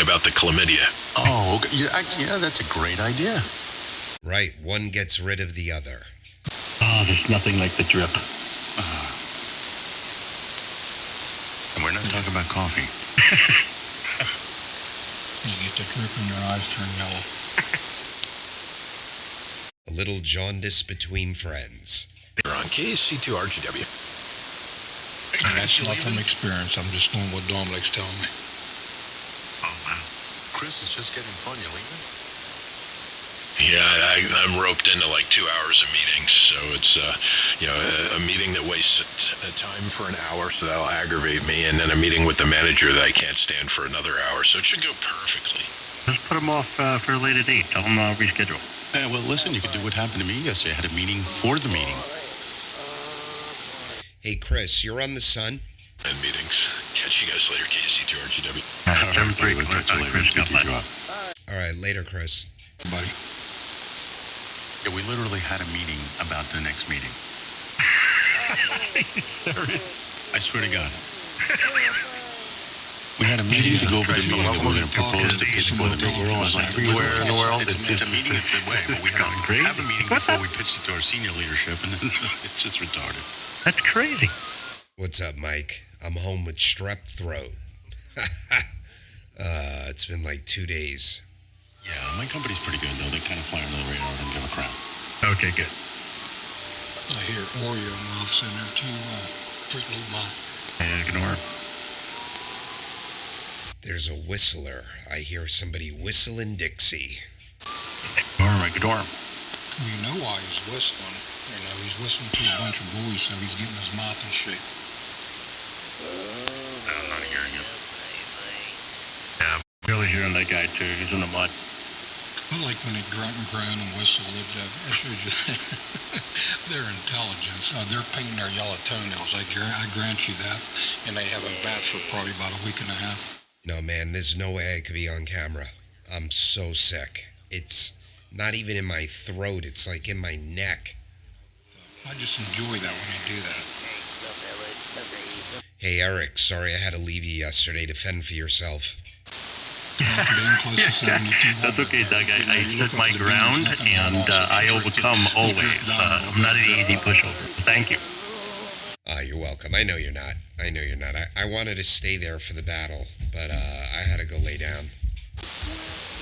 about the chlamydia. Oh, okay. Yeah, that's a great idea. Right, one gets rid of the other. Oh, there's nothing like the drip. And we're not talking about coffee. You get the drip and your eyes turn yellow. A little jaundice between friends. They're on KC2RGW. And that's not from experience. I'm just doing what Dominic's telling me. Oh, wow. Chris is just getting fun. You leaving? Yeah, I'm roped into like 2 hours of meetings, so it's a meeting that wastes time for an hour, so that'll aggravate me, and then a meeting with the manager that I can't stand for another hour, so it should go perfectly. Let's put them off for a later date. Tell them reschedule. Yeah, well, listen, you could do what happened to me yesterday. I had a meeting for the meeting. Hey, Chris, you're on the Sun? And meetings. Catch you guys later, KC2RGW. 7-3. Chris, got that. All right, later, Chris. Buddy. Yeah, we literally had a meeting about the next meeting. I swear to God. We had a meeting to go over the meeting that we're going to propose to people in the world. Like everywhere in the world. It's a meeting that's the way, but we have a meeting before we pitch it to our senior leadership, and it's just retarded. That's crazy. What's up, Mike? I'm home with strep throat. It's been like 2 days. Yeah, my company's pretty good, though. They kind of fly under the radar and give a crap. Okay, good. I hear Oreo mouths in there too. Fruit Loop mouth. Yeah, ignore it. There's a whistler. I hear somebody whistling Dixie. Ignore him. Well, you know why he's whistling. You know, he's whistling to a bunch of boys, so he's getting his mouth in shape. I'm not hearing it. Yeah, I'm really hearing that guy, too. He's in the mud. I like when they grunt and groan and whistle. It shows you their intelligence. They're painting their yellow toenails. I grant you that. And they haven't bathed for probably about a week and a half. No, man, there's no way I could be on camera. I'm so sick. It's not even in my throat. It's like in my neck. I just enjoy that when I do that. Hey, Eric, sorry I had to leave you yesterday to fend for yourself. That's okay, Doug. I stood my ground, and I overcome always. I'm not an easy pushover. Thank you. You're welcome. I know you're not. I wanted to stay there for the battle, but I had to go lay down.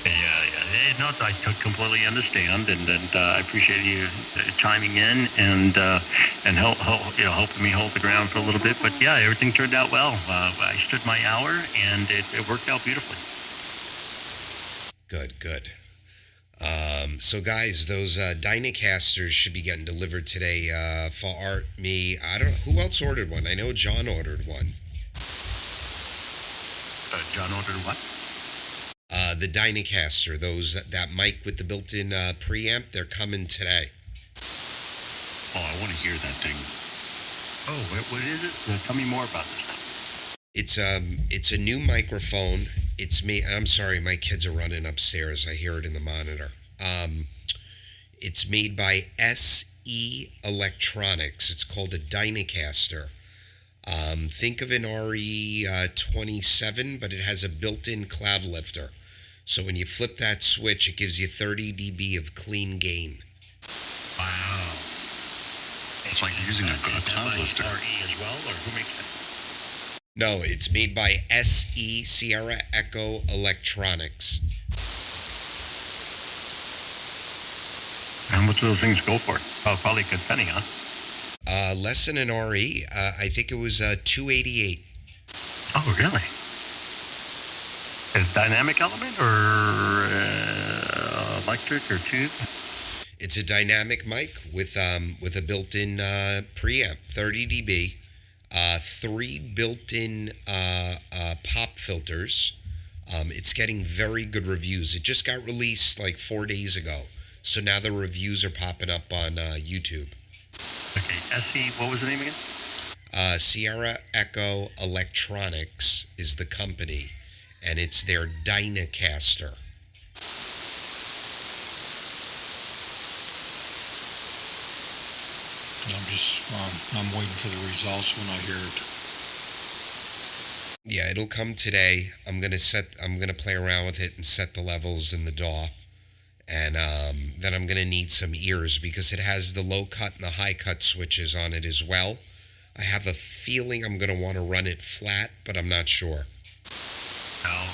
Yeah. No, I completely understand, and I appreciate you chiming in and helping me hold the ground for a little bit. But yeah, everything turned out well. I stood my hour, and it worked out beautifully. Good. So guys, those Dynacasters should be getting delivered today for Art, me. I don't know. Who else ordered one? I know John ordered one. John ordered what? The Dynacaster, that mic with the built-in preamp, they're coming today. Oh, I want to hear that thing. Oh, what is it? Tell me more about this. It's a new microphone. It's me. I'm sorry, my kids are running upstairs. I hear it in the monitor. It's made by SE Electronics. It's called a Dynacaster. Think of an RE27, but it has a built-in cloud lifter. So when you flip that switch, it gives you 30 dB of clean gain. Wow. It's like using a cloud lifter. RE as well, or who makes it? No, it's made by SE Sierra Echo Electronics. How much do those things go for? Oh, probably a good penny, huh? Less than an RE. I think it was $288. Oh, really? Is dynamic element or electric or tube? It's a dynamic mic with a built-in preamp, 30 dB, 3 built-in pop filters. It's getting very good reviews. It just got released like 4 days ago, so now the reviews are popping up on YouTube. Okay, SE, what was the name again? Sierra Echo Electronics is the company, and it's their Dynacaster. I'm waiting for the results when I hear it. Yeah, it'll come today. I'm gonna play around with it and set the levels in the DAW. And then I'm gonna need some ears because it has the low cut and the high cut switches on it as well. I have a feeling I'm gonna want to run it flat, but I'm not sure. No,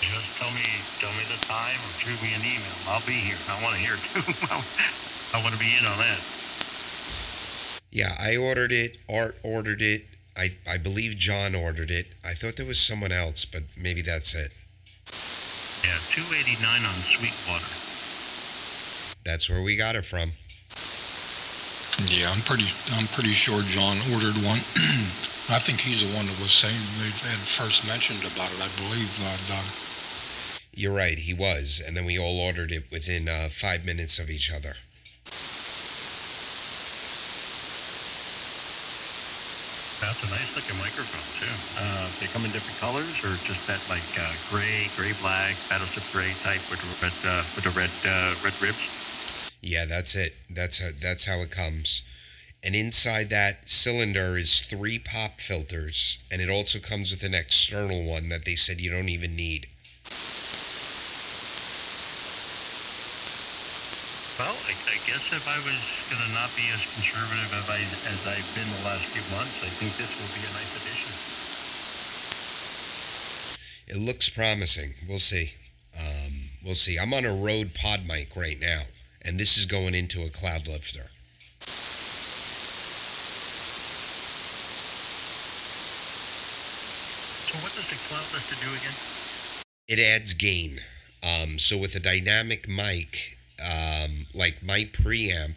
just tell me the time or shoot me an email. I'll be here. I want to hear it too. I want to be in on that. Yeah, I ordered it. Art ordered it. I believe John ordered it. I thought there was someone else, but maybe that's it. Yeah, $289 on Sweetwater. That's where we got it from. Yeah, I'm pretty sure John ordered one. I think he's the one that was saying they had first mentioned about it, I believe, Doug. You're right, he was, and then we all ordered it within 5 minutes of each other. That's a nice looking microphone too. They come in different colors, or just that like gray black, battleship gray type with the red ribs. Yeah, that's it. That's how it comes. And inside that cylinder is 3 pop filters, and it also comes with an external one that they said you don't even need. Well, I guess if I was going to not be as conservative as I've been the last few months, I think this will be a nice addition. It looks promising. We'll see. We'll see. I'm on a Rode pod mic right now, and this is going into a cloud lifter. So what does the cloud lifter do again? It adds gain. So with a dynamic mic, like my preamp,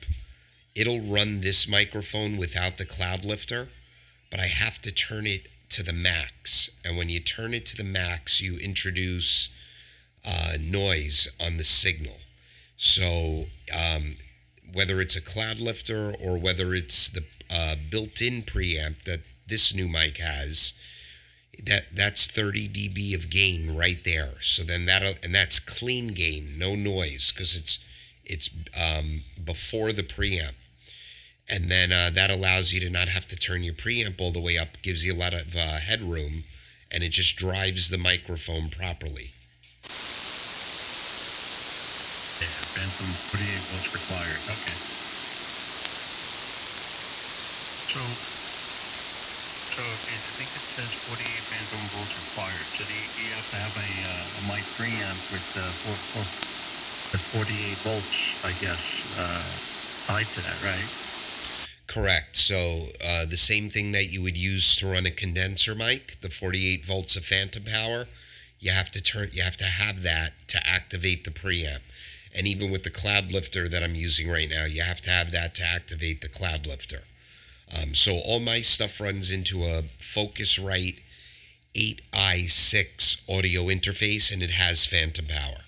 it'll run this microphone without the cloud lifter, but I have to turn it to the max. And when you turn it to the max, you introduce noise on the signal. So whether it's a cloud lifter or whether it's the built-in preamp that this new mic has, that's 30 dB of gain right there. So then that's clean gain, no noise, because it's before the preamp. And then that allows you to not have to turn your preamp all the way up, gives you a lot of headroom, and it just drives the microphone properly. Yeah, phantom 48 volts required. Okay. So I think it says 48 phantom volts required. So you have to have a mic preamp with 48 volts, I guess, tied to that, right? Correct. So the same thing that you would use to run a condenser mic, the 48 volts of phantom power, you have to have that to activate the preamp. And even with the cloud lifter that I'm using right now, you have to have that to activate the cloud lifter. So all my stuff runs into a Focusrite 8i6 audio interface, and it has phantom power.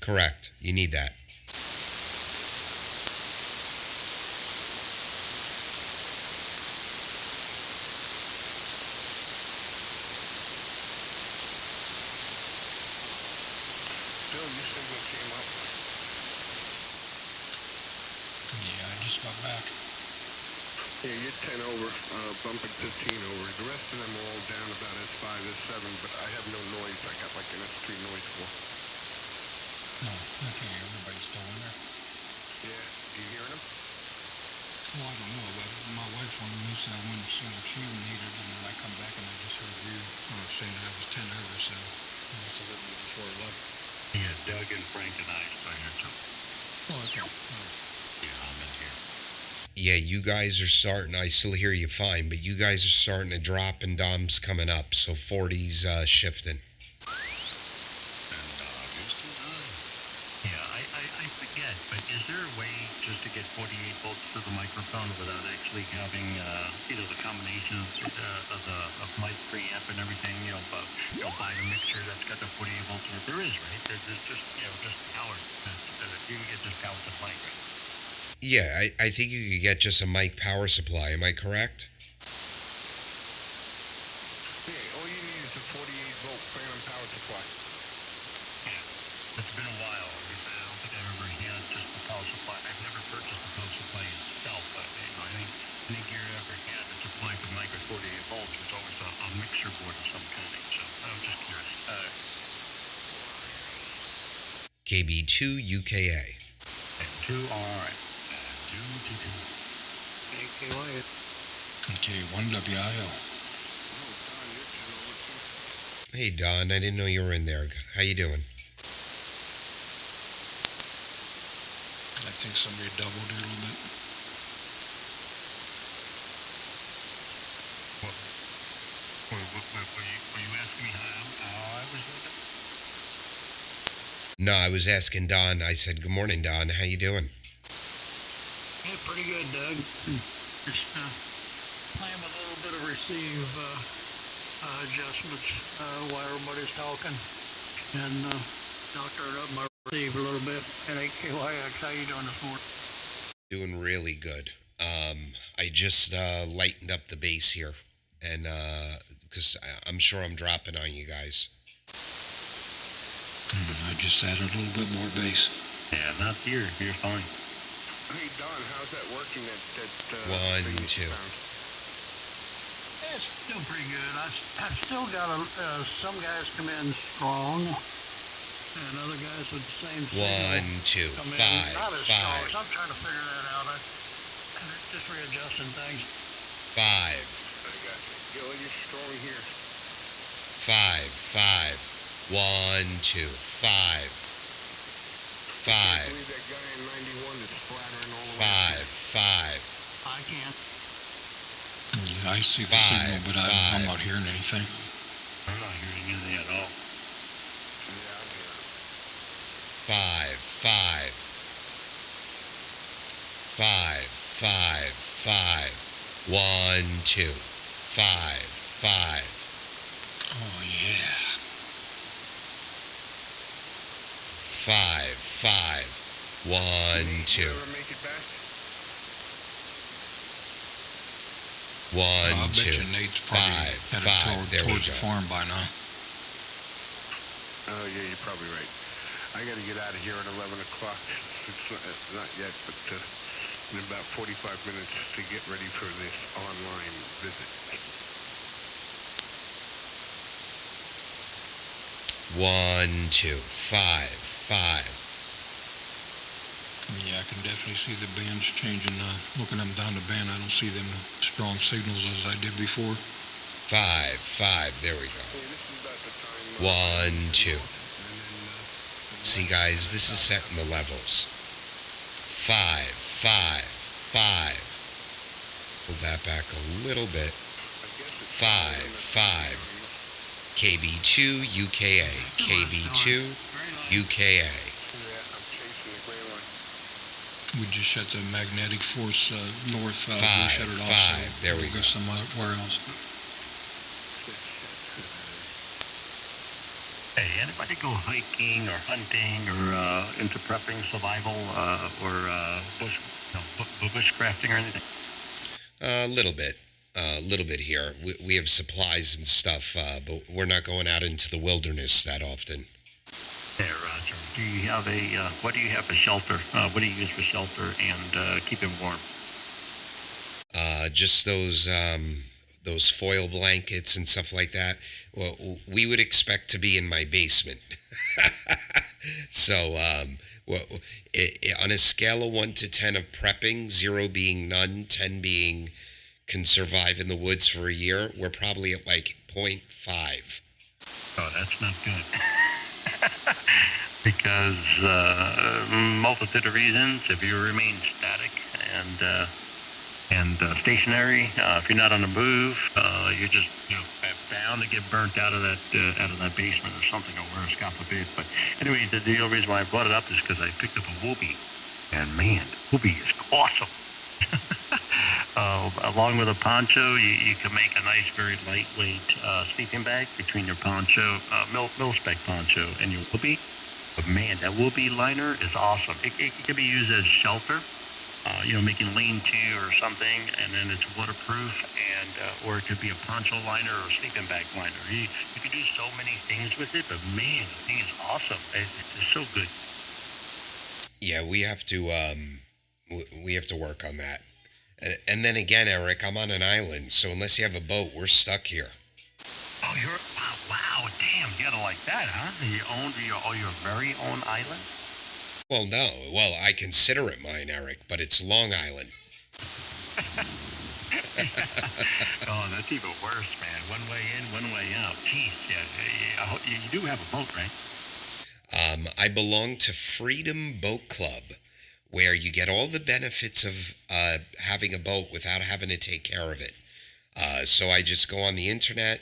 Correct. You need that. Bill, you said what came up? Yeah, I just got back. Yeah, you're 10 over, bumping 15 over. The rest of them are all down about S5, S7, but I have no noise. I got like an S3 noise floor. No, okay, everybody's still in there. Yeah, do you hear them? Well, I don't know, but my wife wanted me to say I went and saw if she needed, and then I come back and I just heard you saying that I was 10 over, so I must have heard me before I left. Yeah, Doug and Frank and I still here too. Oh, okay. Oh. Yeah, I'm in here. Yeah, you guys are starting. I still hear you fine, but you guys are starting to drop, and Dom's coming up. So 40's shifting. Yeah, I forget, but is there a way just to get 48 volts to the microphone without actually having the combination of mic preamp and everything? Buy the mixture that's got the 48 volts in it. There is, right? There's just just power. You can get just power supply, right? Yeah, I think you could get just a mic power supply. Am I correct? Yeah, all you need is a 48-volt phantom power supply. Yeah. It's been a while. I don't think I've ever had just mixer board of some kind. So I was just curious. KB2UKA. Two, all right. KKY. K1WIO. Hey, Don, I didn't know you were in there. How you doing? I think somebody doubled it a little bit. Were you asking me how I was doing? No, I was asking Don. I said, good morning, Don. How you doing? Yeah, pretty good, Doug. Just playing with a little bit of receive adjustments while everybody's talking. And doctored up my receive a little bit at KYX. How you doing this morning? Doing really good. I just lightened up the bass here. And because I'm sure I'm dropping on you guys. I just added a little bit more bass. Yeah, not here. You're fine. Hey, Don, how's that working? That 1, thing that 2. you found? It's still pretty good. I've still got some guys come in strong, and other guys with the same signal 1, 2, come in 5, not as 5, strong. So I'm trying to figure that out. I'm just readjusting things. 5, I got you. Yo, you're strong here. 5, 5, 1, 2, 5, 5, I believe that guy in 91 is splattering all over. 5, 5. I can't. Yeah, I see the 5, signal, but I'm 5. not hearing anything. I'm not hearing anything at all. Yeah, I'm here. 5, 5, 5, 5, 5, 1, 2, 5, 5. Oh, yeah. 5, 5, 1, 2, You ever make it back? 1, I bet 2, you Nate's probably 5, headed 5. There we towards go. the farm by now. Oh, yeah, you're probably right. I got to get out of here at 11 o'clock. It's not yet, but in about 45 minutes to get ready for this online visit. 1, 2, 5, 5. Yeah, I can definitely see the bands changing. Looking them down the band, I don't see them strong signals as I did before. 5, 5. There we go. Yeah, this is about the time. 1, 2. See, guys, this is setting the levels. 5, 5, 5. Pull that back a little bit. 5, 5. KB2UKA. KB2UKA. Yeah, I'm chasing the gray line. We just shut the magnetic force north. 5, we shut it off. 5. There we we'll go. go somewhere else. Hey, anybody go hiking or hunting or into prepping, survival, or bushcrafting or anything? A little bit. A little bit here. We have supplies and stuff, but we're not going out into the wilderness that often. Yeah, Roger. Do you have what do you have for shelter? What do you use for shelter and keeping warm? Just those foil blankets and stuff like that. Well, we would expect to be in my basement. So, on a scale of 1 to 10 of prepping, 0 being none, 10 being can survive in the woods for a year, we're probably at like 0.5. Oh, that's not good. Because multitude of reasons. If you remain static and stationary, if you're not on the move, you're just bound to get burnt out of that basement or something, or worse, God forbid. But anyway, the only reason why I brought it up is because I picked up a whoopee, and man, whoopee is awesome. Along with a poncho, you can make a nice, very lightweight sleeping bag between your poncho, mil-spec poncho, and your whoopee. But man, that whoopee liner is awesome. It can be used as shelter, making lean-to or something, and then it's waterproof, and or it could be a poncho liner or a sleeping bag liner. You could do so many things with it, but man, the thing is awesome. It's so good. Yeah, we have to work on that. And then again, Eric, I'm on an island, so unless you have a boat, we're stuck here. Oh, wow, damn, you gotta like that, huh? You own your very own island? Well, no. Well, I consider it mine, Eric, but it's Long Island. Oh, that's even worse, man. One way in, one way out. Jeez, yeah. You do have a boat, right? I belong to Freedom Boat Club, where you get all the benefits of having a boat without having to take care of it. So I just go on the internet.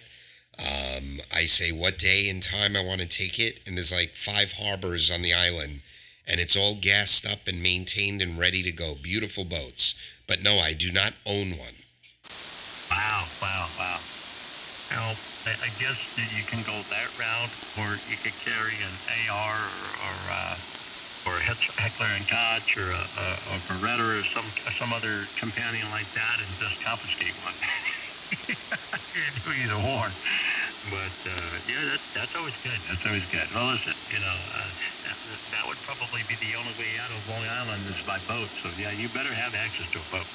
I say what day and time I want to take it, and there's like 5 harbors on the island, and it's all gassed up and maintained and ready to go. Beautiful boats. But no, I do not own one. Wow. Well, I guess that you can go that route, or you could carry an AR or a Heckler and Koch or a Beretta or some other companion like that, and just confiscate one. You do either one. But yeah, that's always good. That's always good. Well, listen, that would probably be the only way out of Long Island is by boat. So yeah, you better have access to a boat.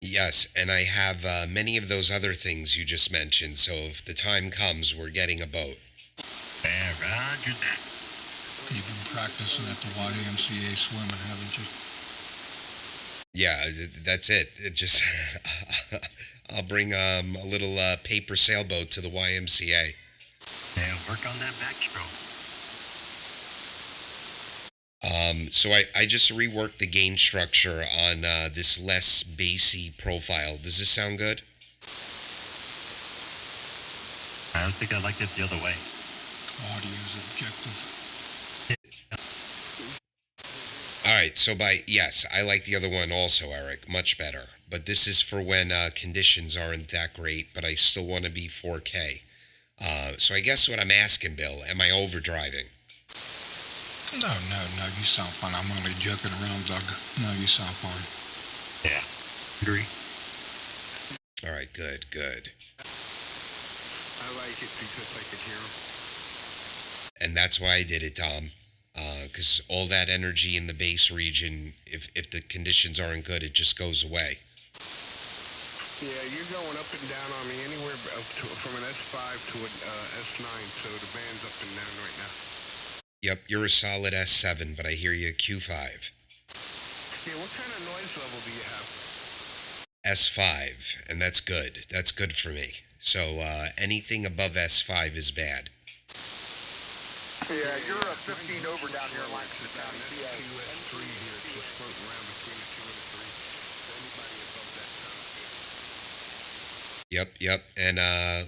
Yes, and I have many of those other things you just mentioned, so if the time comes, we're getting a boat. Yeah, roger that. You've been practicing at the YMCA swimming, haven't you? Yeah, that's it. It just, I'll bring a little paper sailboat to the YMCA. Yeah, work on that backstroke. So I just reworked the gain structure on this less bassy profile. Does this sound good? I don't think I liked it the other way. Audio is objective. All right, so yes, I like the other one also, Eric, much better. But this is for when conditions aren't that great, but I still want to be 4K. So I guess what I'm asking, Bill, am I overdriving? No, you sound fine. I'm only joking around, Doug. No, you sound fine. Yeah, agree. All right, good. I like it because I could hear him. And that's why I did it, Dom. Because all that energy in the bass region, if the conditions aren't good, it just goes away. Yeah, you're going up and down on me anywhere from an S5 to an S9, so the band's up and down right now. Yep, you're a solid S7, but I hear you Q5. Yeah, what kind of noise level do you have? S5, and that's good. That's good for me. So anything above S5 is bad. Yeah, you're 15 over down here in Lancaster County, PA. QS3 here, it's just floating around between the 2 and the 3. So anybody above that sounds good. Yep, and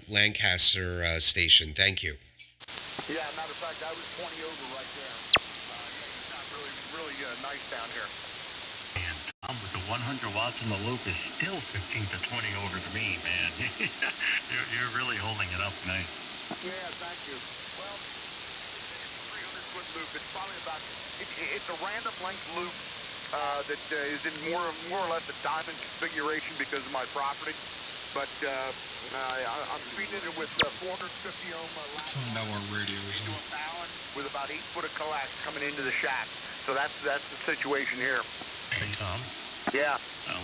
Lancaster station, thank you. Yeah, matter of fact, I was 20 over right there. It's not really nice down here. And Tom, with the 100 watts in the loop is still 15 to 20 over to me, man. You're really holding it up nice. Yeah, thank you. Well, it's a 300-foot loop. It's probably about, it's a random length loop that is in more or less a diamond configuration because of my property. But I'm feeding it with 450 ohm Find out what radio is into on. a Fallon with about 8 foot of coax coming into the shack. So that's the situation here. Hey, Tom. Yeah.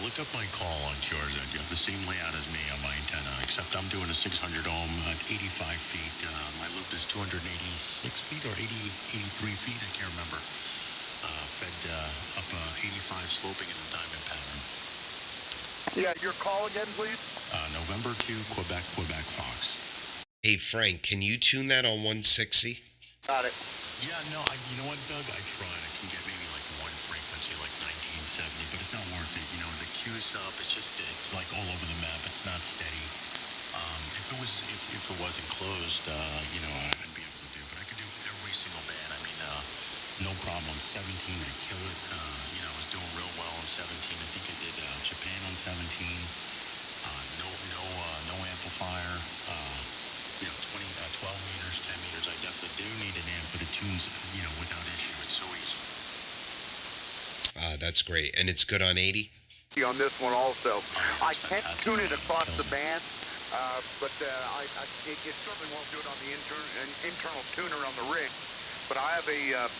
Look up my call on yours. You have the same layout as me on my antenna, except I'm doing a 600 ohm at 85 feet. My loop is 286 feet or 83 feet, I can't remember. Fed up 85 sloping in the diamond pattern. Yeah, your call again, please? November 2, Quebec, Fox. Hey, Frank, can you tune that on 160? Got it. Yeah, no, you know what, Doug? I tried. I can get maybe like one frequency, like 1970, but it's not worth it. The Q's up. It's like all over the map. It's not steady. If it wasn't closed, I'd be able to do. But I could do every single band. I mean, no problem. 17, I kill it. I was doing real well on 17. I think I did Japan on 17. No amplifier. 12 meters, 10 meters. I definitely do need an amp, but it tunes, without issue. It's so easy. That's great. And it's good on 80? On this one also. I can't fantastic. tune it across the band, but it certainly won't do it on the internal tuner on the rig. But I have a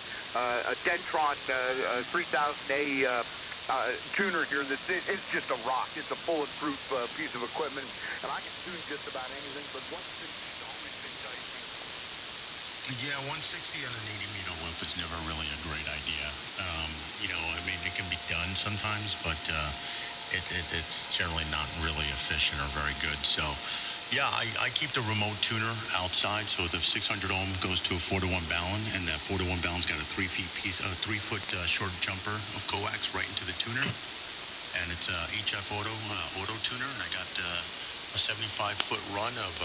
Dentron 3000A tuner here it's just a rock. It's a bulletproof piece of equipment, and I can tune just about anything. But once it's installed, Yeah, 160 on an 80-meter loop is never really a great idea. I mean, it can be done sometimes, but it's generally not really efficient or very good. So, yeah, I keep the remote tuner outside, so the 600 ohm goes to a 4-to-1 balun, and that 4-to-1 balun's got a 3-foot short jumper of coax right into the tuner, and it's a HF auto tuner, and I got a 75-foot run of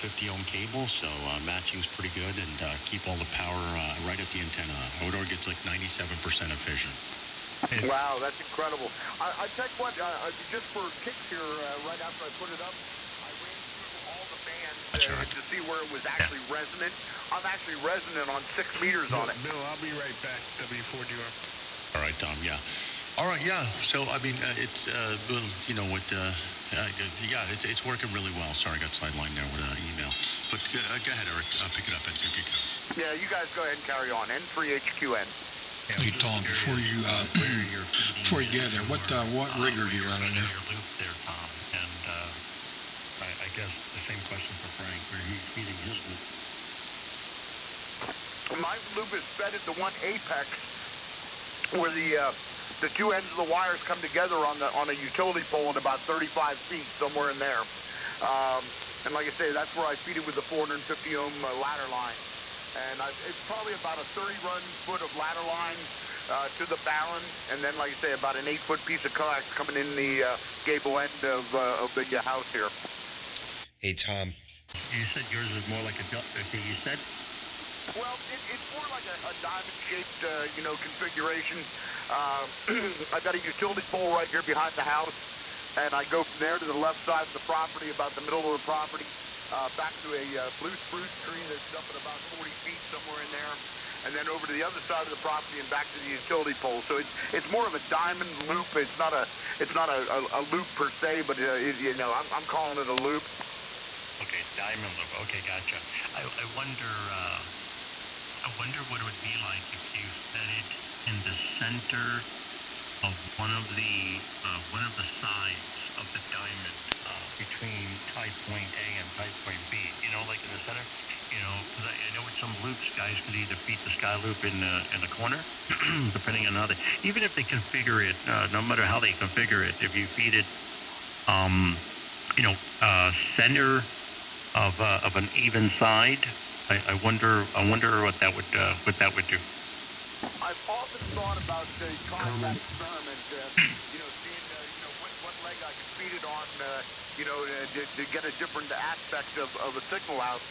50 ohm cable, so matching's pretty good, and keep all the power right at the antenna. Odor gets like 97% efficient. Wow, that's incredible. I tell you what, just for kicks here, right after I put it up, I ran through all the bands to see where it was actually resonant. I'm actually resonant on 6 meters on it. Bill, I'll be right back. W4DR. All right, Tom. Yeah. All right. Yeah. So I mean, it's it's working really well. Sorry, I got sidelined there with an email. But go ahead, Eric. Pick it up and pick it up. Yeah, you guys go ahead and carry on. N3HQN. Hey Tom, before you get there, what rig are you running there? Your loop there, Tom, and I guess the same question for Frank, where he's feeding his loop. My loop is fed at the one apex where the two ends of the wires come together on a utility pole at about 35 feet, somewhere in there. And like I say, that's where I feed it with the 450 ohm ladder line. And it's probably about a 30-run foot of ladder line to the balun, and then, like I say, about an 8-foot piece of coax coming in the gable end of the house here. Hey, Tom. You said yours is more like a okay. You said. Well, it's more like a diamond-shaped, configuration. I've got a utility pole right here behind the house, and I go from there to the left side of the property, about the middle of the property. Back to a blue spruce tree that's up at about 40 feet, somewhere in there, and then over to the other side of the property and back to the utility pole. So it's more of a diamond loop. It's not a loop per se, but I'm calling it a loop. Okay, diamond loop. Okay, gotcha. I wonder what it would be like if you fed it in the center of one of the sides of the diamond between tie point A and tie point B. Like in the center. Because I know with some loops, guys could either feed the sky loop in the corner, depending on how they. Even if they configure it, no matter how they configure it, if you feed it, center of an even side, I wonder what that would do. I've often thought about trying that experiment, seeing what leg I could feed it on, to get a different aspect of a signal out.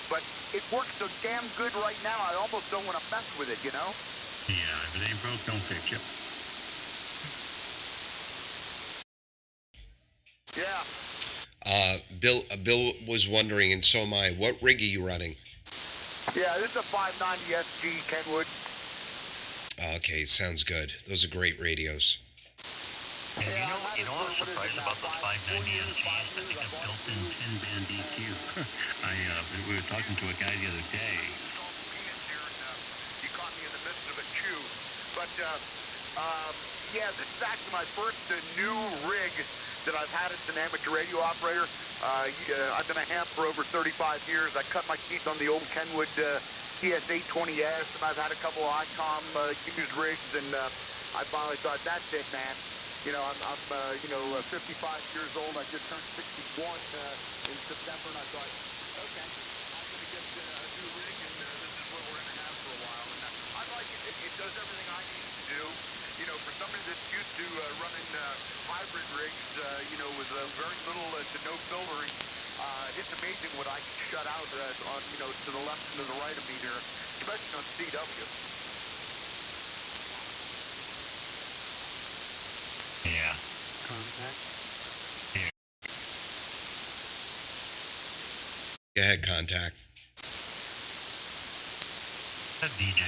But it works so damn good right now, I almost don't want to mess with it, Yeah, if it ain't broke, don't fix it. Yeah. Bill was wondering, and so am I, what rig are you running? Yeah, this is a 590 SG Kenwood. Okay, sounds good. Those are great radios. And I was surprised about those 590 SGs. I think a built-in 10-band EQ. We were talking to a guy the other day. You caught me in the midst of a chew. But, this is actually my first new rig that I've had as an amateur radio operator. I've been a ham for over 35 years. I cut my teeth on the old Kenwood TS820S, and I've had a couple of ICOM used rigs, and I finally thought, that's it, man. I'm 55 years old. I just turned 61 in September, and I thought, okay, I'm going to get a new rig, and this is what we're going to have for a while. And I like it. It does everything I need to do. For somebody that's used to running hybrid rigs, with very little to no filtering, it's amazing what I can shut out on, to the left and to the right of me here, especially on CW. Yeah. Contact? Yeah. Go ahead, contact. That DJ.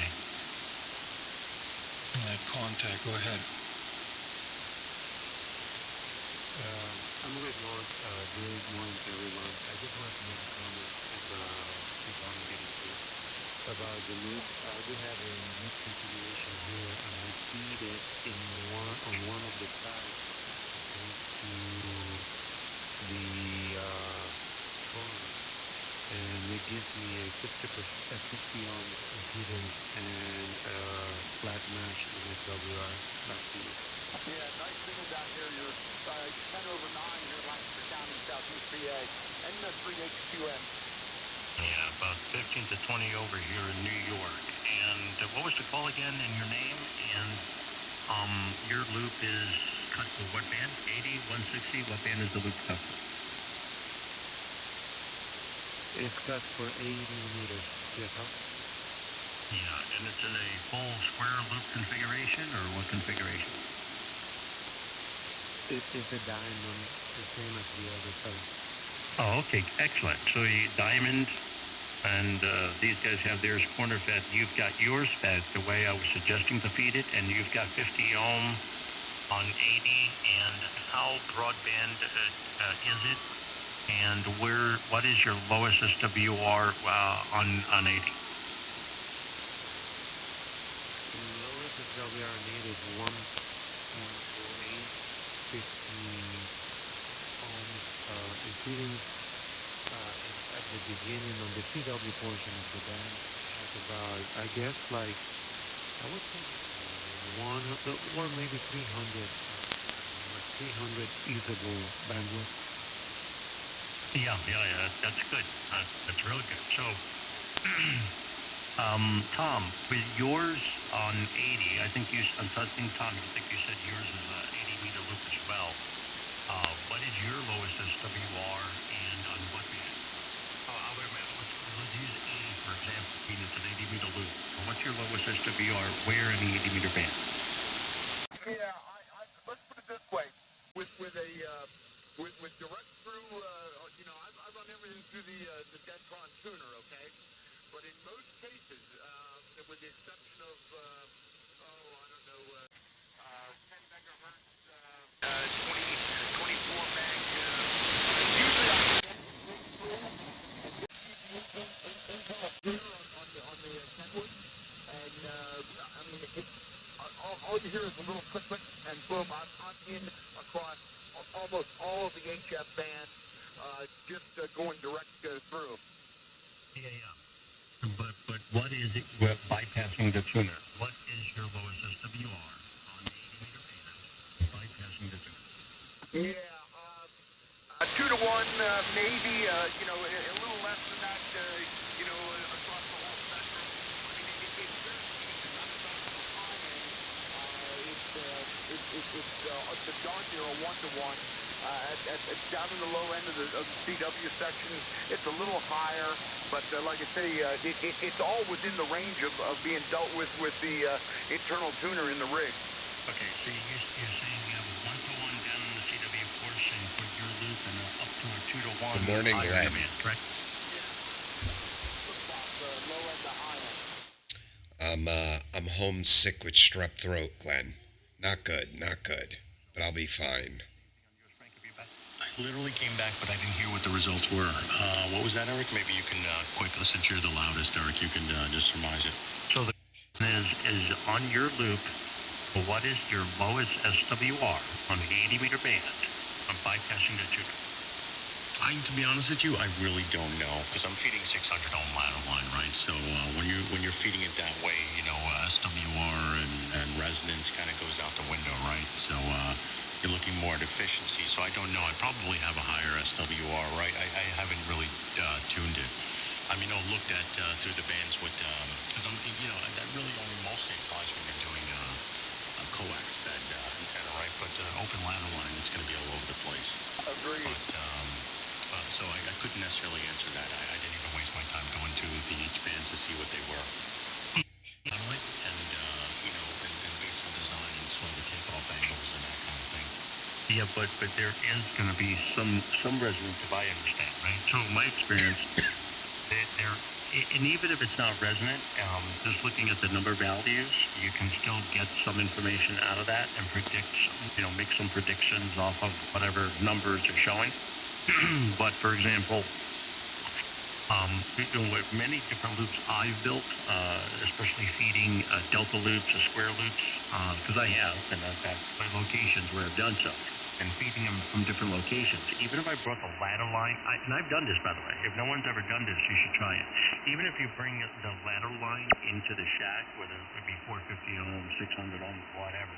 Contact, go ahead. I'm with Mark. Good morning to everyone. I just want to make a comment about the loop. I do have a loop configuration here, and I feed it on one of the sides to the corner, and it again and your name, and your loop is cut for what band? 80, 160? What band is the loop cut for? It's cut for 80 meters. Yes, huh? Yeah, and it's in a full square loop configuration, or what configuration? It's a diamond, the same as the other side. Oh, okay, excellent. So you diamond, and these guys have theirs corner fed. You've got yours fed the way I was suggesting to feed it, and you've got 50 ohm on 80. And how broadband is it? And what is your lowest SWR on 80? The lowest SWR on 80 is 1.4850 ohms. Including at the beginning on the CW portion of the band, has about, I guess, like, I would say 100 or maybe 300 usable bandwidth. Yeah, that's good. That's really good. So, Tom, with yours on 80, I think I'm testing, Tom, I think you said yours is a 80 meter loop as well. What is your lowest SWR and on what band? Let's use 80 for example, meaning it's an 80 meter loop. And what's your lowest SWR where in the 80 meter band? Yeah, let's put it this way. With direct through, I run everything through the Dentron tuner, okay? But in most cases, with the exception of, 10 megahertz, 24 meg, usually I get on the Kenwood, and I mean, all you hear is a little click, and boom, I'm in across almost all of the HF band, just going direct through. Yeah. But what is it bypassing the tuner? What is your lowest SWR on the 80 meter band bypassing the tuner? Yeah, 2 to 1, maybe, a little less than that, across the whole spectrum. I mean, it's very interesting. I'm about on the high end. It's the darn near a 1 to 1. Down in the low end of the CW section, it's a little higher, but like I say, it's all within the range of being dealt with the internal tuner in the rig. Okay, so you're saying you have a 1 to 1 down in the CW portion for your loop and up to a 2 to 1. Good morning, Glenn. Band, correct? Low end to high end. I'm homesick with strep throat, Glenn. Not good, but I'll be fine. I literally came back, but I didn't hear what the results were. What was that, Eric? Maybe you can since you're the loudest, Eric, you can just surmise it. So the question is on your loop, what is your lowest SWR on the 80 meter band on bypassing the tuner? To be honest with you, I really don't know because I'm feeding 600 ohm ladder line, right? So when you're feeding it that way, SWR and resonance kind of goes out the window, right? So you're looking more at efficiency. So I don't know. I probably have a higher SWR, right? I haven't really tuned it. I mean, I looked at through the bands with because I'm, that really only mostly applies when you're doing a coax fed antenna, right? But open ladder line, it's going to be all over the place. Agreed. But so I couldn't necessarily answer that. I didn't even waste my time going to the each bands to see what they were. And based on design and sort of the takeoff angles and that kind of thing. Yeah, but there is going to be some resonance, if I understand, right? So in my experience, and even if it's not resonant, just looking at the number values, you can still get some information out of that and predict, make some predictions off of whatever numbers are showing. But for example, with many different loops I've built, especially feeding delta loops or square loops, because I have, and I've got locations where I've done so, and feeding them from different locations. Even if I brought the ladder line, and I've done this, by the way. If no one's ever done this, you should try it. Even if you bring the ladder line into the shack, whether it be 450 ohms, 600 ohms, whatever,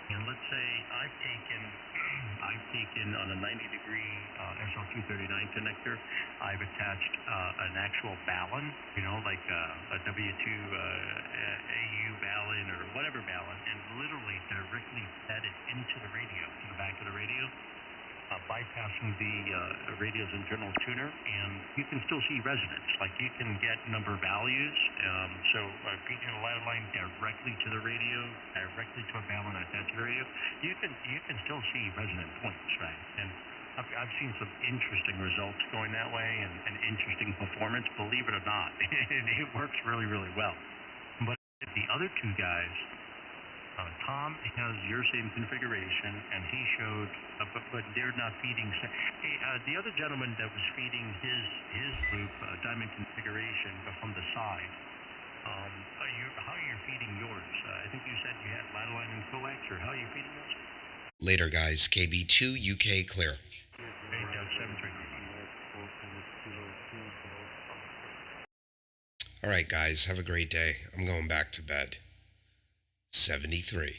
And let's say I've taken on a 90-degree SL239 connector, I've attached an actual balun, like a W2 AU balun or whatever balun, and literally directly fed it into the radio, to the back of the radio, bypassing the radio's internal tuner, and you can still see resonance. Like you can get number values. So feeding a ladder line directly to the radio, directly to a balun attached to the radio, you can still see resonant points, right? And I've seen some interesting results going that way, and interesting performance. Believe it or not, it works really, really well. But the other two guys. Tom has your same configuration, and he showed, but they're not feeding. Hey, the other gentleman that was feeding his loop diamond configuration from the side. How are you feeding yours? I think you said you had ladder line and coax, or how are you feeding those? Later, guys. KB2UKA clear. Hey, Doug, 733. All right, guys. Have a great day. I'm going back to bed. 73.